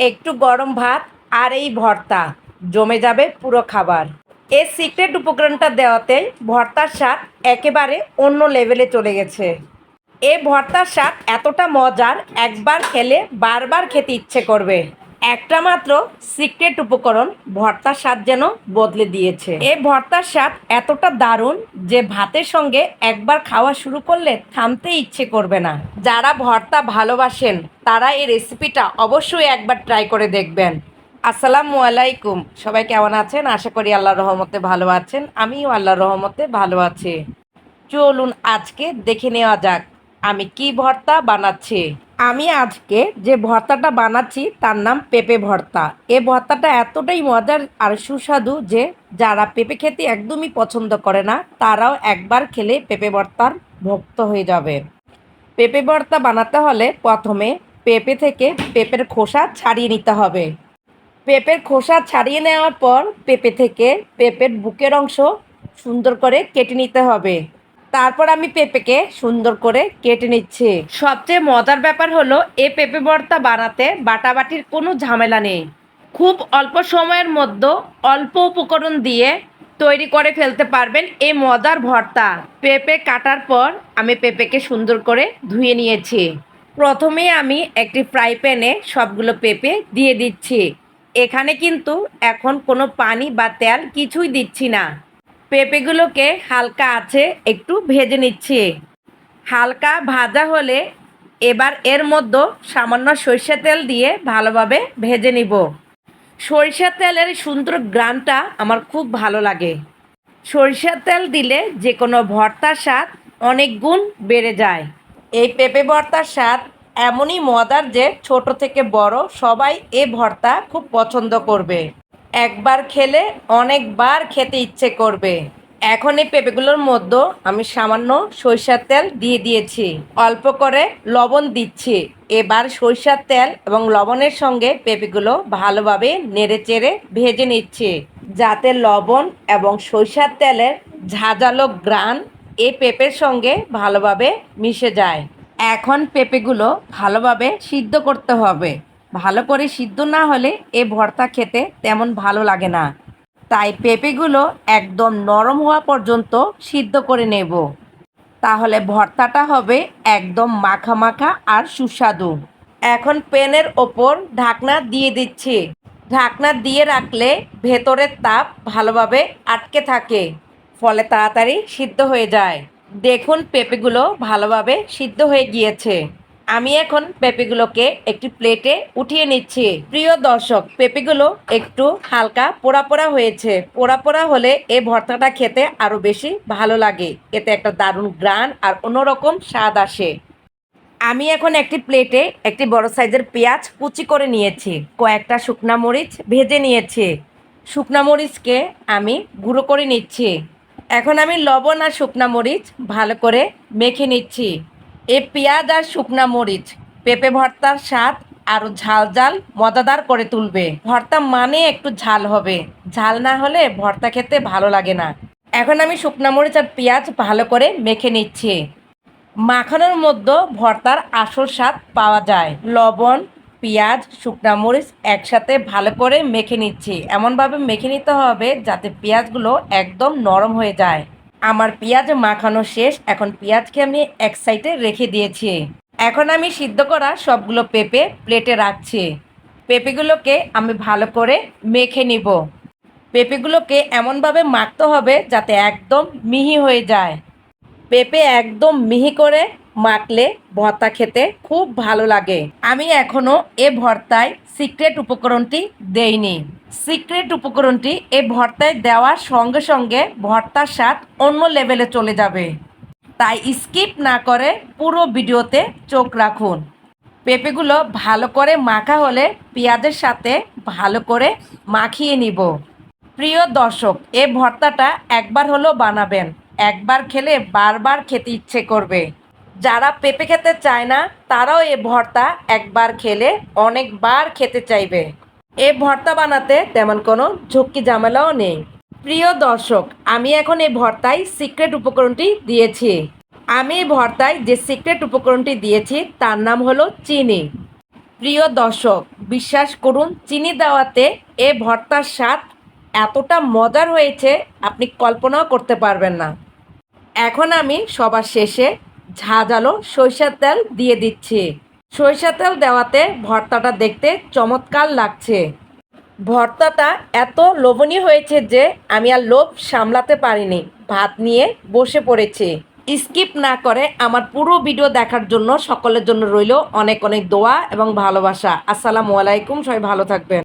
একটু গরম ভাত আর এই ভর্তা জমে যাবে পুরো খাবার। এই সিক্রেট উপকরণটা দেওয়াতেই ভর্তার স্বাদ একেবারে অন্য লেভেলে চলে গেছে। এই ভর্তার স্বাদ এতটা মজার, একবার খেলে বারবার খেতে ইচ্ছে করবে। একটা মাত্র সিক্রেট উপকরণ ভর্তার স্বাদ যেন বদলে দিয়েছে। এই ভর্তার স্বাদ এতটা দারুণ যে ভাতের সঙ্গে একবার খাওয়া শুরু করলে থামতে ইচ্ছে করবে না। যারা ভর্তা ভালোবাসেন তারা এই রেসিপিটা অবশ্যই একবার ট্রাই করে দেখবেন। আসসালামু আলাইকুম, সবাই কেমন আছেন? আশা করি আল্লাহর রহমতে ভালো আছেন। আমিও আল্লাহর রহমতে ভালো আছি। চলুন আজকে দেখে নেওয়া যাক আমি কি ভর্তা বানাচ্ছি। আমি আজকে যে ভর্তাটা বানাচ্ছি তার নাম পেঁপে ভর্তা। এই ভর্তাটা এতটাই মজার আর সুস্বাদু যে যারা পেঁপে খেতে একদমই পছন্দ করে না তারাও একবার খেলে পেঁপে ভর্তার ভক্ত হয়ে যাবে। পেঁপে ভর্তা বানাতে হলে প্রথমে পেঁপে থেকে পেঁপের খোসা ছাড়িয়ে নিতে হবে। পেঁপের খোসা ছাড়িয়ে নেওয়ার পর পেঁপে থেকে পেঁপের বুকের অংশ সুন্দর করে কেটে নিতে হবে। তারপর আমি পেঁপেকে সুন্দর করে কেটে নিচ্ছি। সবচেয়ে মজার ব্যাপার হলো এই পেঁপে ভর্তা বানাতে বাটাবাটির কোনো ঝামেলা নেই। খুব অল্প সময়ের মধ্যে অল্প উপকরণ দিয়ে তৈরি করে ফেলতে পারবেন এই মজার ভর্তা। পেঁপে কাটার পর আমি পেঁপেকে সুন্দর করে ধুয়ে নিয়েছি। প্রথমে আমি একটি ফ্রাই প্যানে সবগুলো পেঁপে দিয়ে দিচ্ছি। এখানে কিন্তু এখন কোনো পানি বা তেল কিছুই দিচ্ছি না। পেঁপেগুলোকে হালকা আছে একটু ভেজে নিচ্ছি। হালকা ভাজা হলে এবার এর মধ্যে সামান্য সরিষা তেল দিয়ে ভালোভাবে ভেজে নিব। সরিষা তেলের সুন্দর ঘ্রাণটা আমার খুব ভালো লাগে। সরিষার তেল দিলে যে কোনো ভর্তার স্বাদ অনেক গুণ বেড়ে যায়। এই পেঁপে ভর্তার স্বাদ এমনই মজার যে ছোট থেকে বড় সবাই এ ভর্তা খুব পছন্দ করবে। একবার খেলে অনেকবার খেতে ইচ্ছে করবে। এখন এই পেঁপেগুলোর মধ্যে আমি সামান্য সরিষার তেল দিয়ে দিয়েছি, অল্প করে লবণ দিচ্ছি। এবার সরিষার তেল এবং লবণের সঙ্গে পেঁপেগুলো ভালোভাবে নেড়েচেড়ে ভেজে নিচ্ছি যাতে লবণ এবং সরিষার তেলের ঝাঁঝালো ঘ্রাণ এই পেঁপের সঙ্গে ভালোভাবে মিশে যায়। এখন পেঁপেগুলো ভালোভাবে সিদ্ধ করতে হবে। ভালো করে সিদ্ধ না হলে এ ভর্তা খেতে তেমন ভালো লাগে না। তাই পেঁপেগুলো একদম নরম হওয়া পর্যন্ত সিদ্ধ করে নেব, তাহলে ভর্তাটা হবে একদম মাখা মাখা আর সুস্বাদু। এখন প্যানের ওপর ঢাকনা দিয়ে দিচ্ছি। ঢাকনা দিয়ে রাখলে ভেতরের তাপ ভালোভাবে আটকে থাকে, ফলে তাড়াতাড়ি সিদ্ধ হয়ে যায়। দেখুন পেঁপেগুলো ভালোভাবে সিদ্ধ হয়ে গিয়েছে। আমি এখন পেঁপেগুলোকে একটি প্লেটে উঠিয়ে নিচ্ছি। প্রিয় দর্শক, পেঁপেগুলো একটু হালকা পোড়া পোড়া হয়েছে। পোড়া পোড়া হলে এই ভর্তাটা খেতে আরও বেশি ভালো লাগে। এতে একটা দারুণ ঘ্রাণ আর অন্যরকম স্বাদ আসে। আমি এখন একটি প্লেটে একটি বড় সাইজের পেঁয়াজ কুচি করে নিয়েছি। কয়েকটা শুকনা মরিচ ভেজে নিয়েছি। শুকনা মরিচকে আমি গুঁড়ো করে নিচ্ছি। এখন আমি লবণ আর শুকনা মরিচ ভালো করে মেখে নিচ্ছি। এই পেঁয়াজ আর শুকনা মরিচ পেঁপে ভর্তার স্বাদ আরও ঝাল ঝাল মজাদার করে তুলবে। ভর্তা মানে একটু ঝাল হবে, ঝাল না হলে ভর্তা খেতে ভালো লাগে না। এখন আমি শুকনা মরিচ আর পেঁয়াজ ভালো করে মেখে নিচ্ছি। মাখানোর মধ্যে ভর্তার আসল স্বাদ পাওয়া যায়। লবণ, পেঁয়াজ, শুকনা মরিচ একসাথে ভালো করে মেখে নিচ্ছি। এমনভাবে মেখে নিতে হবে যাতে পেঁয়াজগুলো একদম নরম হয়ে যায়। আমার পেঁয়াজ মাখানো শেষ। এখন পেঁয়াজকে আমি এক সাইডে রেখে দিয়েছি। এখন আমি সিদ্ধ করা সবগুলো পেঁপে প্লেটে রাখছি। পেঁপেগুলোকে আমি ভালো করে মেখে নিব। পেঁপেগুলোকে এমনভাবে মাখতে হবে যাতে একদম মিহি হয়ে যায়। পেঁপে একদম মিহি করে মাখলে ভর্তা খেতে খুব ভালো লাগে। আমি এখনও এ ভর্তায় সিক্রেট উপকরণটি দেইনি। সিক্রেট উপকরণটি এ ভর্তায় দেওয়ার সঙ্গে সঙ্গে ভর্তার স্বাদ অন্য লেভেলে চলে যাবে। তাই স্কিপ না করে পুরো ভিডিওতে চোখ রাখুন। পেঁপেগুলো ভালো করে মাখা হলে পেঁয়াজের সাথে ভালো করে মাখিয়ে নিব। প্রিয় দর্শক, এ ভর্তাটা একবার হলেও বানাবেন। একবার খেলে বারবার খেতে ইচ্ছে করবে। যারা পেঁপে খেতে চায় না তারাও এ ভর্তা একবার খেলে অনেকবার খেতে চাইবে। এ ভর্তা বানাতে তেমন কোনো ঝক্কি ঝামেলাও নেই। প্রিয় দর্শক, আমি এখন এই ভর্তায় সিক্রেট উপকরণটি দিয়েছি। আমি এই ভর্তায় যে সিক্রেট উপকরণটি দিয়েছি তার নাম হলো চিনি। প্রিয় দর্শক, বিশ্বাস করুন চিনি দেওয়াতে এ ভর্তার স্বাদ এতটা মজার হয়েছে আপনি কল্পনাও করতে পারবেন না। এখন আমি সবার শেষে ঝাঁঝালো সরিষার তেল দিয়ে দিচ্ছি। সরিষার তেল দেওয়াতে ভর্তাটা দেখতে চমৎকার লাগছে। ভর্তাটা এত লোভনীয় হয়েছে যে আমি আর লোভ সামলাতে পারিনি, ভাত নিয়ে বসে পড়েছি। স্কিপ না করে আমার পুরো ভিডিও দেখার জন্য সকলের জন্য রইল অনেক অনেক দোয়া এবং ভালোবাসা। আসসালামু আলাইকুম, সবাই ভালো থাকবেন।